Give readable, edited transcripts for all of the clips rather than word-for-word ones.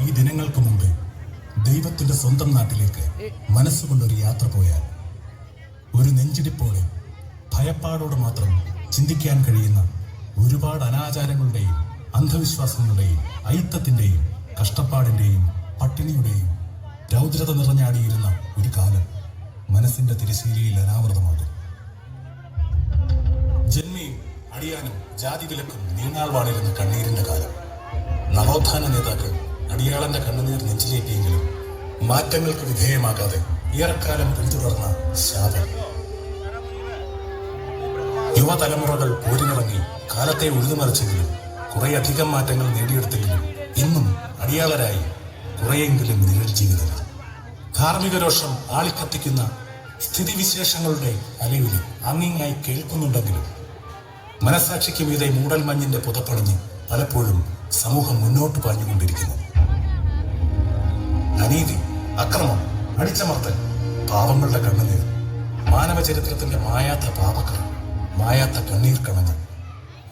ഈ ദിനങ്ങൾക്ക് മുമ്പേ ദൈവത്തിന്റെ സ്വന്തം നാട്ടിലേക്ക് മനസ്സുകൊണ്ടൊരു യാത്ര പോയാൽ ഒരു നെഞ്ചിടിപ്പോടെ ഭയപ്പാടോട് മാത്രം ചിന്തിക്കാൻ കഴിയുന്ന ഒരുപാട് അനാചാരങ്ങളുടെയും അന്ധവിശ്വാസങ്ങളുടെയും അയിത്തത്തിന്റെയും കഷ്ടപ്പാടിന്റെയും പട്ടിണിയുടെയും രൗദ്രത നിറഞ്ഞാടിയിരുന്ന ഒരു കാലം മനസ്സിന്റെ തിരശ്ശീലയിൽ അനാവൃതമാകും. ജന്മിയും അടിയാനും ജാതി വിലക്കും നീണാൾ വാണിരുന്ന കണ്ണീരിന്റെ കാലം. നവോത്ഥാന നേതാക്കൾ അടിയാളന്റെ കണ്ണുനീർ നെഞ്ചിലേറ്റിയെങ്കിലും മാറ്റങ്ങൾക്ക് വിധേയമാകാതെ ഏറെക്കാലം പിന്തുടർന്ന ശാപം. യുവതലമുറകൾ പോരിനിറങ്ങി കാലത്തെ ഉഴുതുമറിച്ചെങ്കിലും കുറേയധികം മാറ്റങ്ങൾ നേടിയെടുത്തെങ്കിലും ഇന്നും അടിയാളരായി കുറെയെങ്കിലും നിഴൽ ജീവിതം. ധാർമ്മിക രോഷം ആളിക്കത്തിക്കുന്ന സ്ഥിതിവിശേഷങ്ങളുടെ അലയൊലി അങ്ങിങ്ങായി കേൾക്കുന്നുണ്ടെങ്കിലും മനസാക്ഷിക്ക് മീതെ മൂടൽ മഞ്ഞിന്റെ പുതപ്പണിഞ്ഞ് പലപ്പോഴും സമൂഹം മുന്നോട്ട് പാഞ്ഞുകൊണ്ടിരിക്കുന്നു. അനീതി, അക്രമം, അടിച്ചമർത്തൽ, പാവങ്ങളുടെ കണ്ണുനീർ, മാനവ ചരിത്രത്തിന്റെ മായാത്ത പാപക്കർ, മായാത്ത കണ്ണീർ കണങ്ങൾ,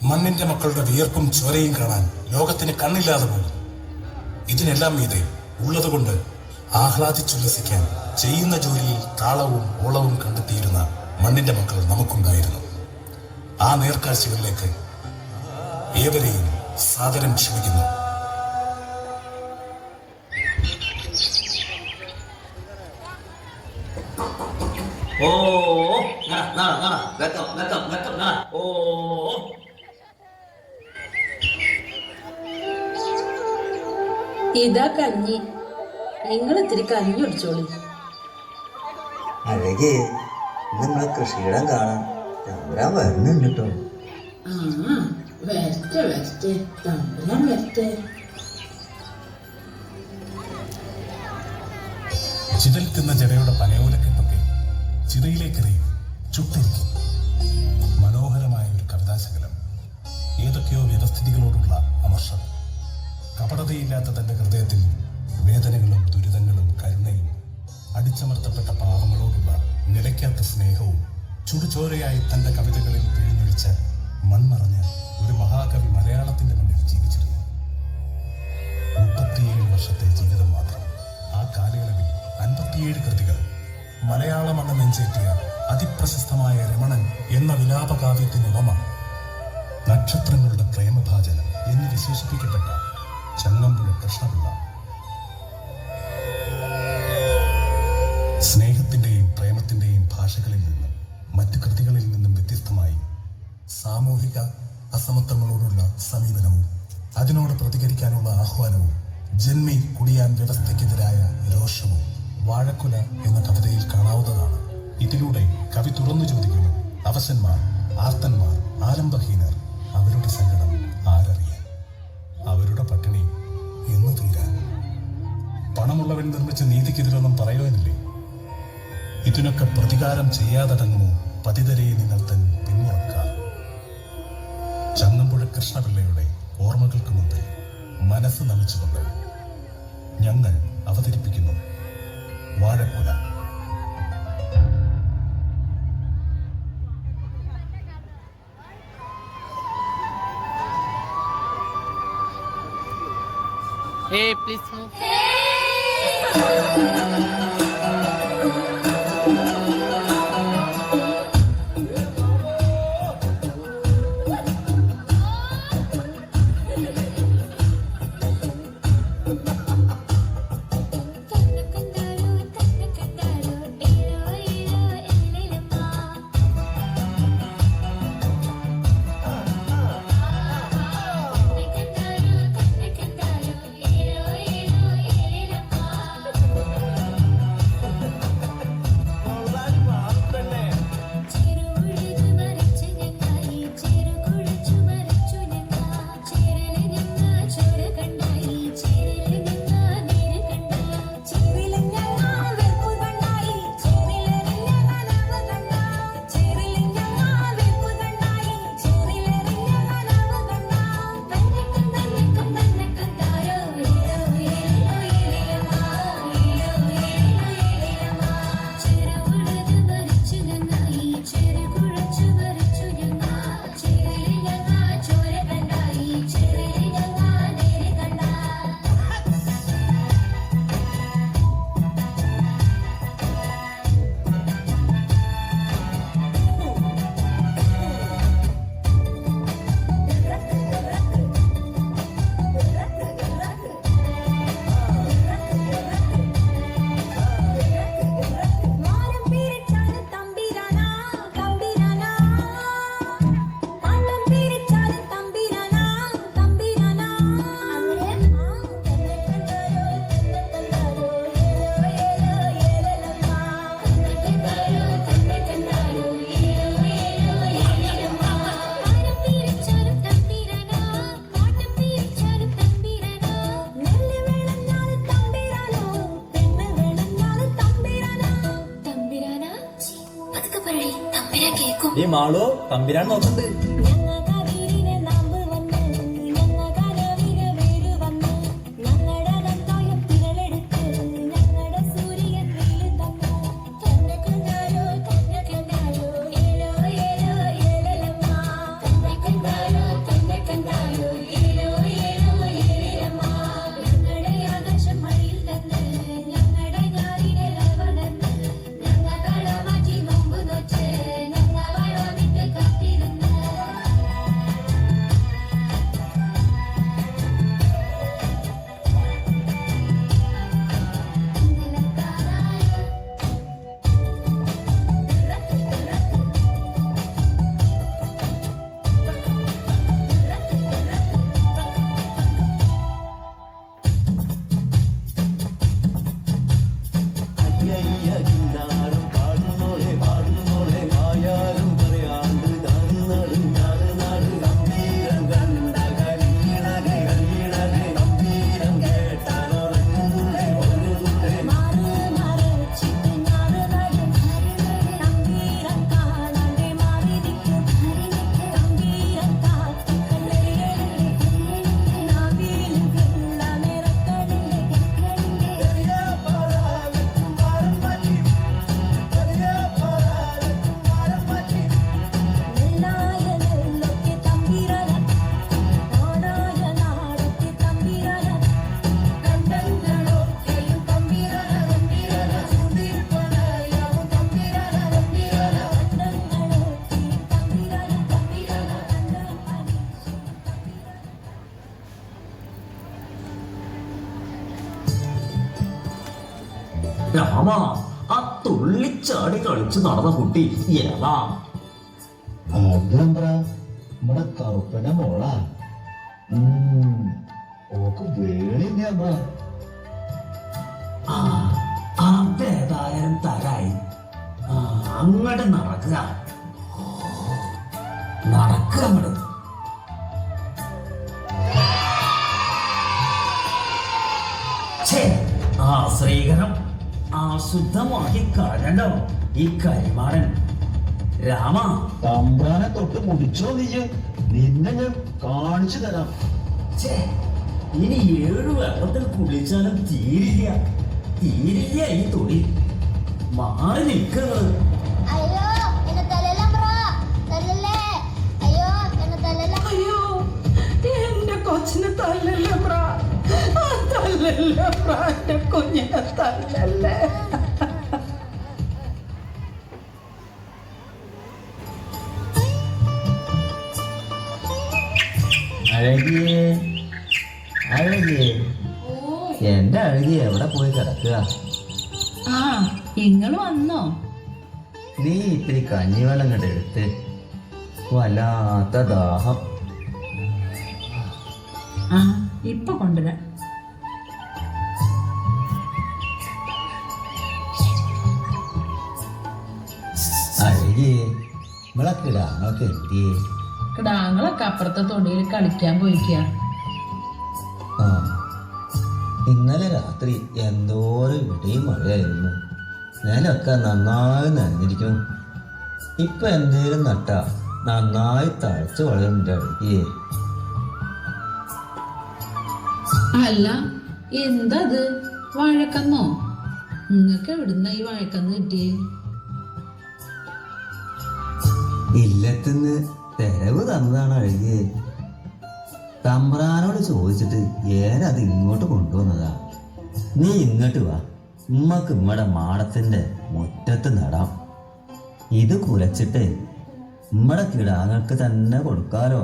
മണ്ണിന്റെ മക്കളുടെ വിയർപ്പും ചോരയും കാണാൻ ലോകത്തിന് കണ്ണില്ലാതെ പോകും. ഇതിനെല്ലാം മീതെ ഉള്ളതുകൊണ്ട് ആഹ്ലാദിച്ചുല്ലസിക്കാൻ ചെയ്യുന്ന ജോലിയിൽ താളവും ഓളവും കണ്ടെത്തിയിരുന്ന മണ്ണിന്റെ മക്കൾ നമുക്കുണ്ടായിരുന്നു. ആ നേർക്കാഴ്ചകളിലേക്ക് ഏവരെയും സാദരം ക്ഷണിക്കുന്നു. ഇതാ കഞ്ഞി, നിങ്ങൾ ഇത്തിരി കഞ്ഞി കുടിച്ചോളി. അഴകേ, നമ്മളെ കൃഷിയിടം കാണാൻ തമ്പുരാൻ വരുന്നുണ്ട് കേട്ടോ. വരട്ടെ വരട്ടെ, തമ്പുരാൻ വരട്ടെ. ചിതൽക്കുന്ന ജടയുടെ പനയോലക്കെട്ടൊക്കെ ചിതയിലേക്കെറിയും ചുട്ടിരിക്കും. മനോഹരമായ ഒരു കവിതാശകലം. ഏതൊക്കെയോ വ്യവസ്ഥിതികളോടുള്ള അമർഷം. കപടതയില്ലാത്ത തന്റെ ഹൃദയത്തിൽ വേദനകളും ദുരിതങ്ങളും കരുണയും അടിച്ചമർത്തപ്പെട്ട പാവങ്ങളോടുള്ള നിലയ്ക്കാത്ത സ്നേഹവും ചുടുചോരയായി തന്റെ കവിതകളിൽ പിഴിഞ്ഞൊഴിച്ച മൺമറഞ്ഞ ഒരു മഹാകവി മലയാളത്തിന്റെ മണ്ണിൽ ജീവിച്ചിരുന്നു. 37 വർഷത്തെ ജീവിതം മാത്രം. ആ കാലയളവിൽ 57 കൃതികൾ. മലയാള മണ്ണ് നെഞ്ചേറ്റിയ അതിപ്രശസ്തമായ രമണൻ എന്ന വിലാപകാവ്യത്തിനുപമ, നക്ഷത്രങ്ങളുടെ പ്രേമഭാജനം എന്ന് വിശേഷിപ്പിക്കപ്പെട്ട ചങ്ങമ്പുഴ കൃഷ്ണപിള്ള. സ്നേഹത്തിന്റെയും പ്രേമത്തിന്റെയും ഭാഷകളിൽ നിന്നും മറ്റു കൃതികളിൽ നിന്നും വ്യത്യസ്തമായി സാമൂഹിക അസമത്വങ്ങളോടുള്ള സമീപനവും അതിനോട് പ്രതികരിക്കാനുള്ള ആഹ്വാനവും, ജന്മി കുടിയാൻ വ്യവസ്ഥയ്ക്കെതിരായ രോഷവും വാഴക്കുല എന്ന കവിതയിൽ കാണാവുന്നതാണ്. ഇതിലൂടെ കവി തുറന്നു ചോദിക്കുന്നു, അവശന്മാർ, ആർത്തന്മാർ, ആലംബഹീനർ, അവരുടെ സങ്കടം ആരറിയാൻ, അവരുടെ പട്ടിണി എന്ന് തീരാൻ. പണമുള്ളവൻ നിർമ്മിച്ച നീതിക്കെതിരൊന്നും പറയുവാനില്ലേ? ഇതിനൊക്കെ പ്രതികാരം ചെയ്യാതടങ്ങുമോ പതിതരെ നിങ്ങൾ തൻ പിന്മുറക്കാർ? ചങ്ങമ്പുഴ കൃഷ്ണപിള്ളയുടെ ഓർമ്മകൾക്ക് മുമ്പിൽ മനസ്സ് നമിച്ചുകൊണ്ട് ഞങ്ങൾ അവതരിപ്പിക്കുന്നു വാഴക്കുല. Hey, please move. ഈ മാളു തമ്പിരാൻ നോക്കണ്ട്. രാമ, ആ തുള്ളിച്ചാടി കളിച്ച് നടന്ന കുട്ടി ഏതാ? നമ്മുടെ കറുപ്പന്റെ മോളാ. ഓക്ക് വേണില്ല. അതേതായാലും തരായി. അങ്ങോട്ട് നടക്കുക, നടക്കുക അങ്ങോട്ട്. ആ ശ്രീകരം അശുദ്ധമാക്കി കളഞ്ഞോ ഈ കരിമാടൻ. രാമ, തമ്പ്രാനെ തൊട്ട് മുടിച്ചോ നീ? നിന്നെ ഞാൻ കാണിച്ചു തരാം. ഇനി 7 വെള്ളത്തിൽ കുളിച്ചാലും തീരില്ല ഈ തൊടി. മാറി നിൽക്കുന്നത്. അയ്യോ എന്നെ തല്ലല്ലേ ബ്രാ, തല്ലല്ലേ. അയ്യോ എന്നെ തല്ലല്ലേ. അയ്യോ എന്റെ കൊച്ചിനെ തല്ലല്ലേ ബ്രാ, തല്ലല്ലേ ബ്രാ, എന്റെ കുഞ്ഞിനെ തല്ലല്ലേ. അഴകിയേ, അഴകിയേ, എന്റെ അഴകി എവിടെ പോയി കിടക്കുക? ആ നിങ്ങള് വന്നോ? നീ ഇത്തിരി കഞ്ഞിവെള്ളം കണ്ട് എടുത്ത്. വല്ലാത്ത ദാഹം. ആ ഇപ്പൊ കൊണ്ടുവരാം. അഴകിയേ, വിളക്കിടാങ്ങൾക്ക് എത്തിയേ. കിടാങ്ങളൊക്കെ അപ്പുറത്തെ തൊടിയിൽ കളിക്കാൻ പോയിക്കുക. ആ, ഇന്നലെ രാത്രി എന്തോരം ഇവിടെയും മഴയായിരുന്നു. ഞാനൊക്കെ നന്നായി നനഞ്ഞിരിക്കുന്നു. ഇപ്പൊ എന്തേലും നട്ടാ നന്നായി തഴച്ചു വളരുന്നുണ്ട് അഴകിയേ. അല്ല എന്തത്, വാഴക്കന്നോ? നിങ്ങക്ക് എവിടുന്ന ഈ വാഴക്കന്ന് കിട്ടിയേ? ഇല്ലത്തുനിന്ന് തെരവ് തന്നതാണ് അഴകിയേ. തമ്പ്രാനോട് ചോദിച്ചിട്ട് ഏനത് ഇങ്ങോട്ട് കൊണ്ടുവന്നതാ. നീ ഇങ്ങോട്ട് വാ, ഉമ്മക്ക് ഉമ്മയുടെ മാടത്തിന്റെ മുറ്റത്ത് നടാം. ഇത് കുലച്ചിട്ട് ഉമ്മയുടെ കിടാങ്ങൾക്ക് തന്നെ കൊടുക്കാലോ.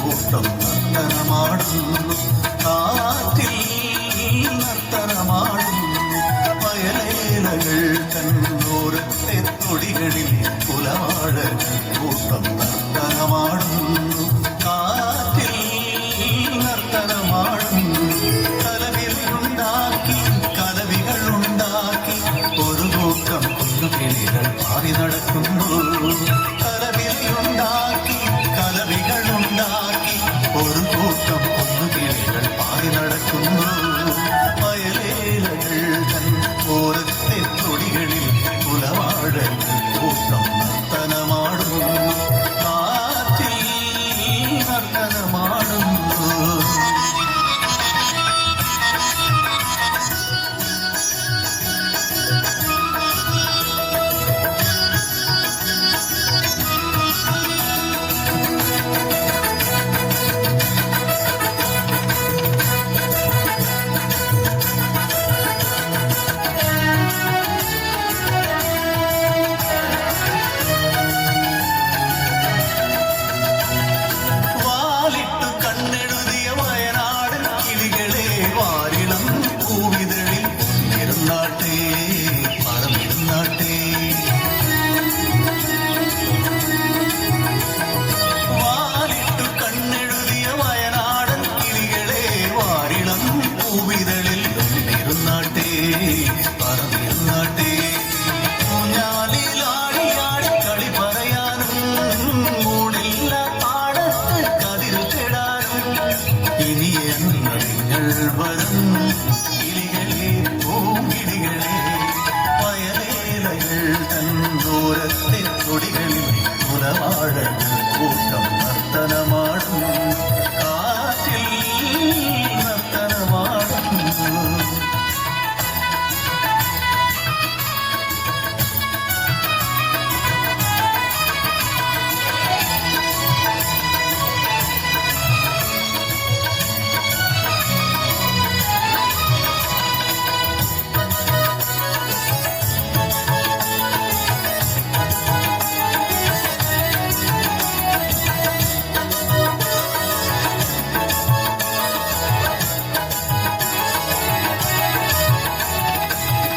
കൂട്ടം നർത്തനമാടുന്നു കാറ്റിൽ നടക്കുന്നു. കലവിലുണ്ടാക്കി കലവികളുണ്ടാക്കി ഒരു കൂട്ടം കുന്നുകിളികൾ പാറി നടക്കുന്നു. വയലേലകൾ തൻ ഓരത്തെ തൊടികളിൽ കുലവാഴകൾ കൂട്ടം നർത്തനമാടുന്നു. കാറ്റിൽ നർത്തനമാടുന്നു. വാലിട്ടു കണ്ണെഴുതിയ വയനാടൻ കിളികളെ വാരിളം പൂവിതഴിൽ ഇരുന്നാട്ടേ പറന്നിരുന്നാട്ടേ. വാലിട്ടു കണ്ണെഴുതിയ വയനാടൻ കിളികളെ വാരിളം പൂവിതഴിൽ ഇരുന്നാട്ടേ പറന്നിരുന്നാട്ടേ. ഊഞ്ഞാലിലാടിയാടി കളി പറയാനും ഊണില്ല പാടത്ത് കതിരു കെടാനും ഇനി എന്ന് നിങ്ങൾ വരും കിളികളെ പൂങ്കിളികളെ. വയലേലകൾ തൻ ദൂരത്തെ തൊടികളിൽ കുലവാഴകൾ കൂട്ടം നർത്തനമാടും. കാറ്റിൽ നർത്തനമാടുന്നു.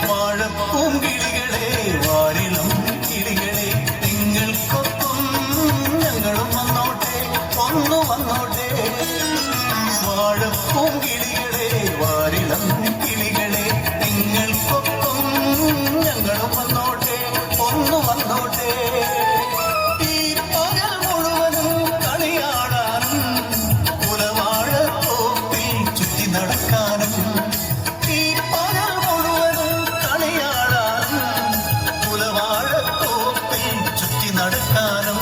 വാഴപ്പൂങ്കിളികളെ വാരിളം കിളികളെ നിങ്ങൾക്കൊപ്പം ഞങ്ങളും വന്നോട്ടെ ഒന്നു വന്നോട്ടെ. വാഴപ്പൂങ്കിളികളെ വാരിളം കിളികളെ നിങ്ങൾക്കൊപ്പം ഞങ്ങളും വന്നോട്ടെ ഒന്നു വന്നോട്ടെ. ഈ പകൽ മുഴുവനും കളിയാടാനും കുലവാഴത്തോപ്പിൽ ചുറ്റി നടക്കാനും. ഈ പകൽ മുഴുവനും കളിയാടാനും കുലവാഴത്തോപ്പിൽ ചുറ്റി നടക്കാനും.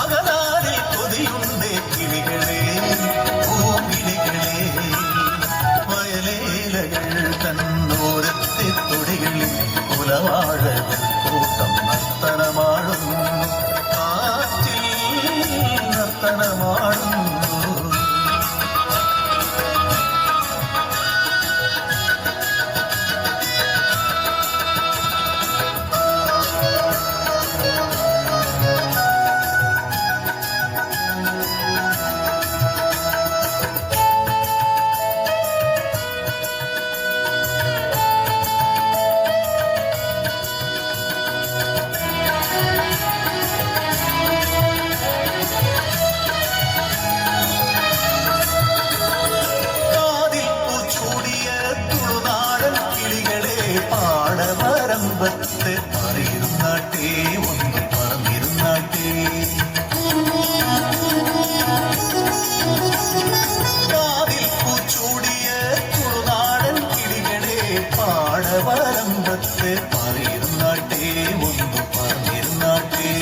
അകലാരിൽ കൊതിയുണ്ട് കിളികളെ പൂങ്കിളികളെ. വയലേലകൾ തന്നോരത്തെ തൊടികളിൽ കുലവാഴകൾ കൂട്ടം നർത്തനമാടുന്നു. കാറ്റിൽ നർത്തനമാടുന്നു. കാതിൽ പൂച്ചൂടിയ തുളുനാടൻ കിളികളെ പാടവരമ്പത്ത് പറയിരുന്നാട്ടേ ഒന്ന് പറന്നിരുന്നാട്ടേ. കാതിൽ പൂച്ചൂടിയ തുളുനാടൻ കിളികളെ പാടവരമ്പത്ത് പറയിരുന്നാട്ടേ ഒന്ന് പറന്നിരുന്നാട്ടേ.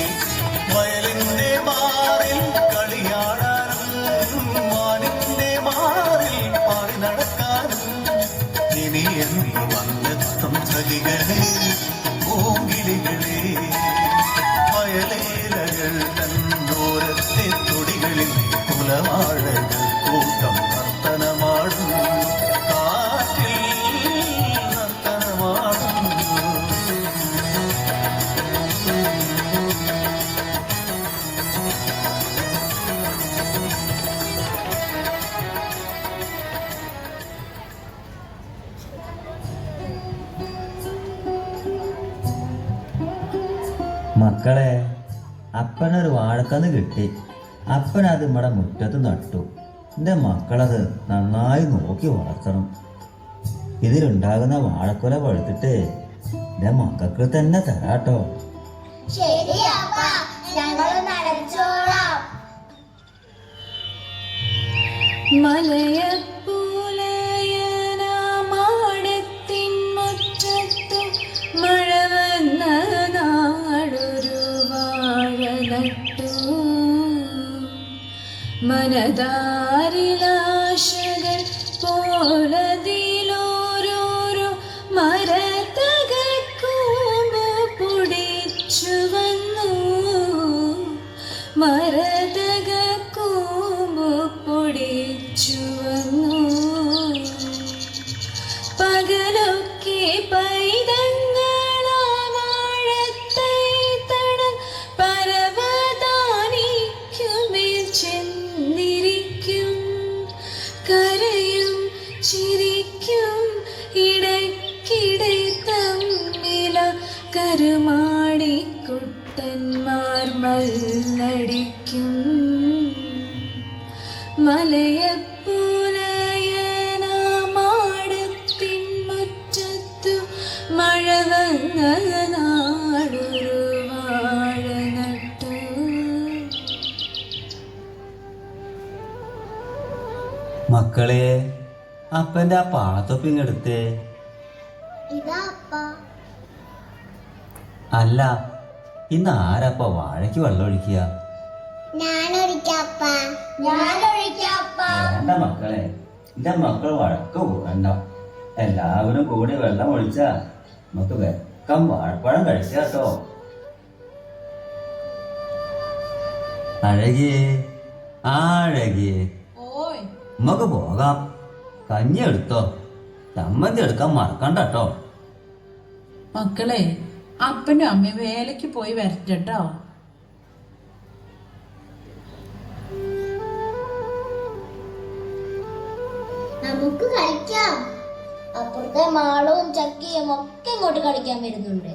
വയലിന്റെ മാറിൽ കളിയാടാനും വാനിന്റെ മാറിൽ പാടി നടക്കാനും ഇനി എന്ന് വന്നെത്തും ചതികളെ പൂങ്കിളികളെ. വയലേലകൾ തന്നോരത്തെ തൊടികളിൽ കുലവാഴകൾ കൂട്ടം നർത്തനമാടുന്നു. കാറ്റിൽ നർത്തനമാടുന്നു. മക്കളെ, അപ്പനൊരു വാഴക്കന്ന് കിട്ടി. അപ്പനത് നമ്മുടെ മുറ്റത്ത് നട്ടു. എൻ്റെ മക്കളത് നന്നായി നോക്കി വളർത്തണം. ഇതിലുണ്ടാകുന്ന വാഴക്കുല പഴുത്തിട്ട് എൻ്റെ മക്കൾക്ക് തന്നെ തരാട്ടോ. ശരിയപ്പ, ഞങ്ങൾ നടച്ചോളാം. മലയപ്പൂലയനാമാടത്തിൻ മുറ്റത്തും മഴ വന്ന നാടൊരു വാഴ നട്ടു. മനതാരിലാശകൾ പോലതിലോരോരോ മരതകക്കൂമ്പ് പൊടിച്ചു വന്നു. മരതകക്കൂമ്പ് പൊടിച്ചു വന്നു. പകലൊക്കെ പൈതങ്ങളാ വാഴത്തൈത്തടം പരവതാനിക്കുമേൽ ചെന്നിരിക്കും. കരയും ചിരിക്കും ഇടയ്ക്കിടെ തമ്മില കരുമാടിക്കുട്ടന്മാർ മല്ലടിക്കും. മലയപ്പൂലയനാമാടത്തിൻ മുറ്റത്തു മഴ വന്ന നാടൊരു വാഴ നട്ടു. മക്കളെ, അപ്പൻ്റെ ആ പാളത്തൊപ്പി ഇങ്ങെടുത്തേ. ഇതാ അപ്പ. അല്ല, ഇന്ന് ആരപ്പ വാഴയ്ക്ക് വെള്ളം ഒഴിക്കുക? ഞാനൊഴിക്കാപ്പ. വേണ്ട മക്കളെ, എന്റെ മക്കൾ വഴക്ക് കൂടണ്ട. എല്ലാവരും കൂടി വെള്ളം ഒഴിച്ചാ നമുക്ക് വെക്കം വാഴപ്പഴം കഴിക്കാട്ടോ. അഴകിയേ, അഴകിയേ, നമുക്ക് പോകാം. കഞ്ഞി എടുത്തോ, ചമ്മന്തി എടുക്കാൻ മറക്കണ്ട കേട്ടോ. മക്കളെ, അപ്പനും അമ്മയും വേലയ്ക്ക് പോയി വരട്ടോ. നമുക്ക് കളിക്കാം. അപ്പുറത്തെ മാളവും ചക്കയും ഒക്കെ ഇങ്ങോട്ട് കളിക്കാൻ വരുന്നുണ്ട്.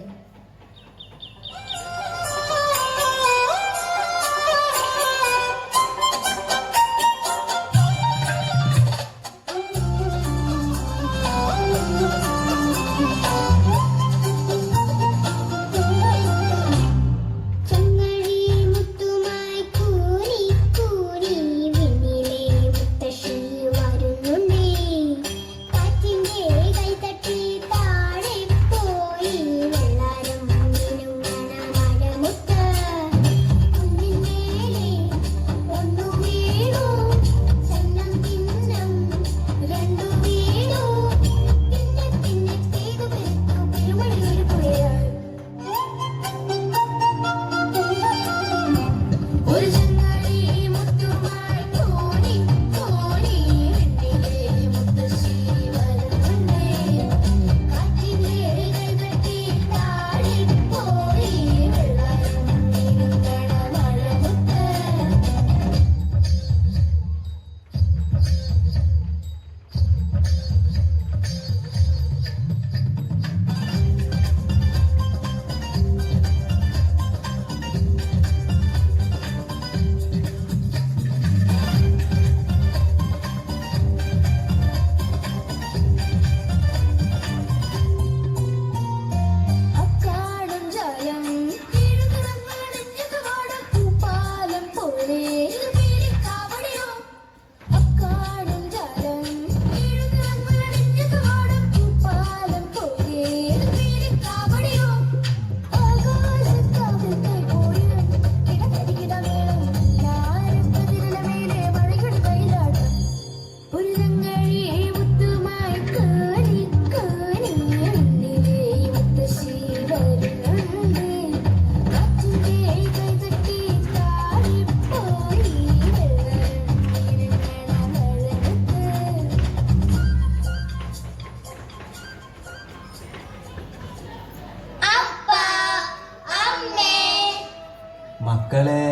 മക്കളെ,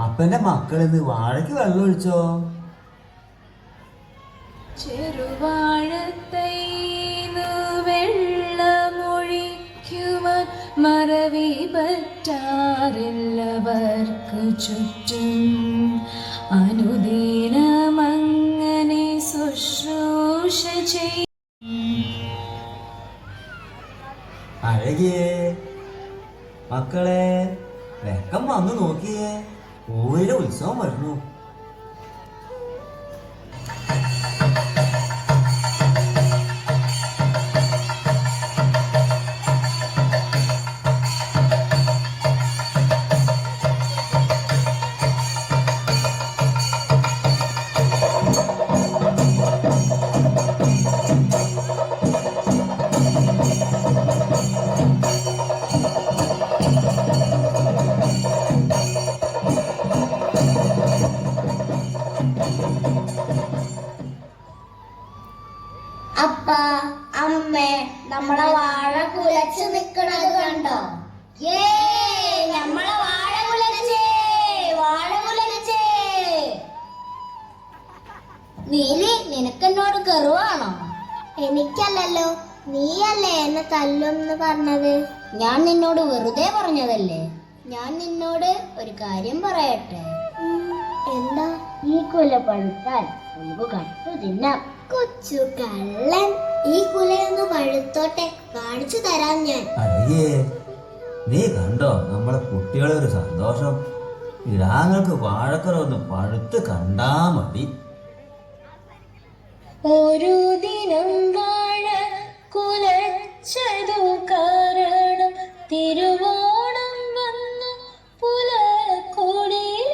അപ്പന്റെ മക്കളിന്ന് വാഴയ്ക്ക് വെള്ളം ഒഴിച്ചോ? ചെറുവാഴത്തൈന്നു വെള്ളമൊഴിക്കുവാൻ മറവി പറ്റാറില്ലവർക്കു ചുറ്റും. അനുദിനമങ്ങനെ ശുശ്രൂഷ ചെയ്യും. അഴകിയേ, മക്കളെ, വെക്കം വന്നു നോക്കിയേ, ഊരിലെ ഉത്സവം വരുന്നു. അപ്പ അമ്മേ നമ്മളെ വാഴ കുലച്ച് നിക്കണത് കണ്ടോ? ഏ നമ്മളെ വാഴ കുലച്ചേ, വാഴ കുലച്ചേ. നീലി, നിനക്കെന്നോട് ഗർവാണോ? എനിക്കല്ലല്ലോ, നീയല്ലേ എന്നെ തല്ലുന്ന് പറഞ്ഞത്. ഞാൻ നിന്നോട് വെറുതെ പറഞ്ഞതല്ലേ. ഞാൻ നിന്നോട് ഒരു കാര്യം പറയട്ടെ. എന്താ? ഈ കുല പഴുത്താൽ നമുക്ക് കട്ടു തിന്നാം. കൊച്ചു കള്ളൻ, ഈ കുലയൊന്ന് പഴുത്തോട്ടെ, കാണിച്ചു തരാം ഞാൻ. അയ്യേ, നീ കണ്ടോ നമ്മളെ കുട്ടികളെ ഒരു സന്തോഷം. ഇടാങ്ങൾക്ക് വാഴക്കുല ഒന്ന് പഴുത്ത് കണ്ടാ മതി. ഒരു ദിനം വാഴ കുലച്ചതു കാരണം തിരുവോണം വന്നു പുലക്കൊടിയിൽ.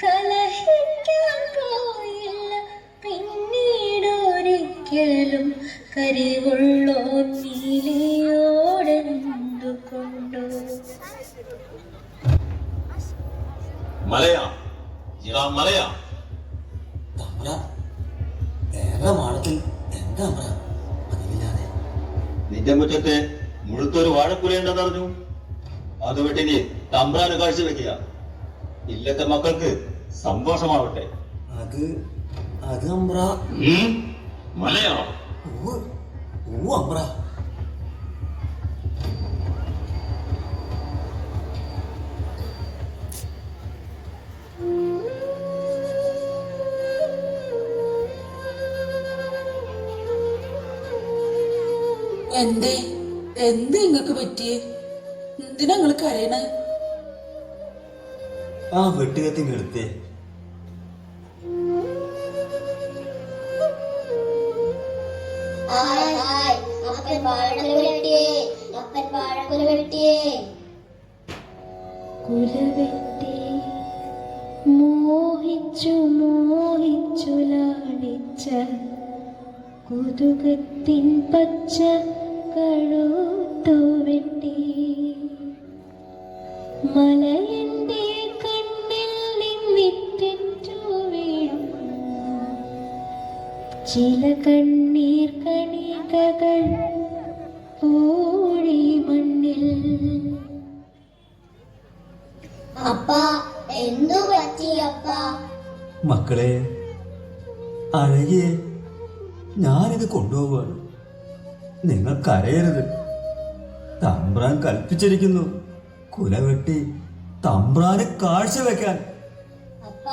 കലഹിക്കാൻ പോയില്ല പിന്നീടൊരിക്കലും, കരിവുള്ളോ നീലിയോടെന്തുകൊണ്ടോ. മലയാ ഇതാ മലയാ. വേറെ മാടത്തിൽ എന്താ പതിവില്ലാതെ? നിന്റെ മുറ്റത്ത് മുഴുത്തൊരു വാഴക്കുലയുണ്ടെന്ന് അറിഞ്ഞു. അത് വെട്ടിനി തമ്പ്രാന് കാഴ്ച വെക്കുക. ഇല്ലത്തെ മക്കൾക്ക് സന്തോഷമാവട്ടെ. അത് അത് അമ്പ്ര. മലയാ. ഓ അമ്പ്ര. എന്തേ എന്ത് നിങ്ങക്ക് പറ്റിയേ? എന്തിനാ നിങ്ങള് കരയണേ? ആ വെട്ടുകത്തിന്റെ അടുത്തേ അപ്പൻ വാഴക്കുല വെട്ടിയേ, അപ്പൻ വാഴക്കുല വെട്ടിയേ. കുല വെട്ടി മോഹിച്ചു മോഹിച്ചു ലാളിച്ച കുതുകത്തിൻ പച്ച കഴുത്തു വെട്ടി. മലയന്റെ കണ്ണിൽ നിന്നിറ്റു വീഴും ചില കണ്ണീർ കണികകൾ പൂഴി മണ്ണിൽ. അപ്പ എന്തു പറ്റി അപ്പ? മക്കളെ, അഴകിയെ, ഞാനിത് കൊണ്ടുപോവാണ്. നിങ്ങൾ കരയരുത്. തമ്പ്രാൻ കൽപ്പിച്ചിരിക്കുന്നു കുല വെട്ടി തമ്പ്രാന് കാഴ്ച വെക്കാൻ. അപ്പ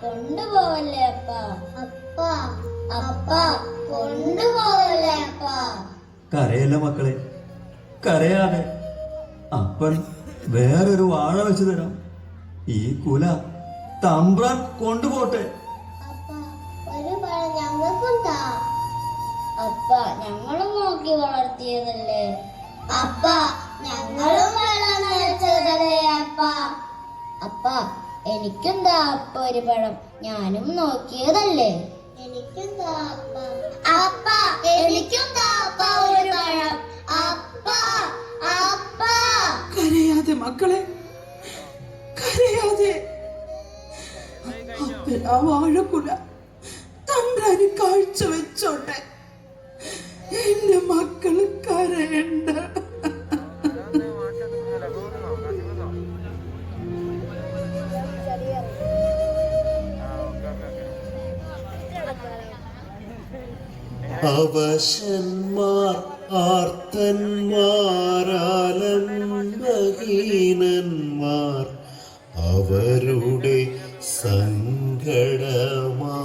കൊണ്ടുപോവല്ലേ അപ്പ? അപ്പ അപ്പ കൊണ്ടുപോവല്ലേ അപ്പ? കരയല്ല മക്കളെ, കരയാതെ. അപ്പൻ വേറൊരു വാഴ വെച്ചു തരാം. ഈ കുല തമ്പ്രാൻ കൊണ്ടുപോട്ടെ. അപ്പ ഒരു പഴം ഞങ്ങൾക്കും താ. അപ്പ ഞങ്ങളും നോക്കി വളർത്തിയതല്ലേ. അപ്പ ഞങ്ങളും വെള്ളം നനച്ചതല്ലേ അപ്പ. അപ്പ എനിക്കും താ അപ്പ ഒരു പഴം, ഞാനും നോക്കിയതല്ലേ. എനിക്കും താ അപ്പ. അപ്പ എനിക്കും താ അപ്പ ഒരു പഴം. അപ്പ അപ്പ. കരയാതെ മക്കളെ, കരയാതെ. അപ്പൻ ആ വാഴക്കുല തമ്പ്രാന് കാഴ്ച വെച്ചോട്ടെ. എന്റെ മക്കള് കരയണ്ട. അവശന്മാർ ആർത്തന്മാരാലംബഹീനന്മാർ അവരുടെ സങ്കടമാ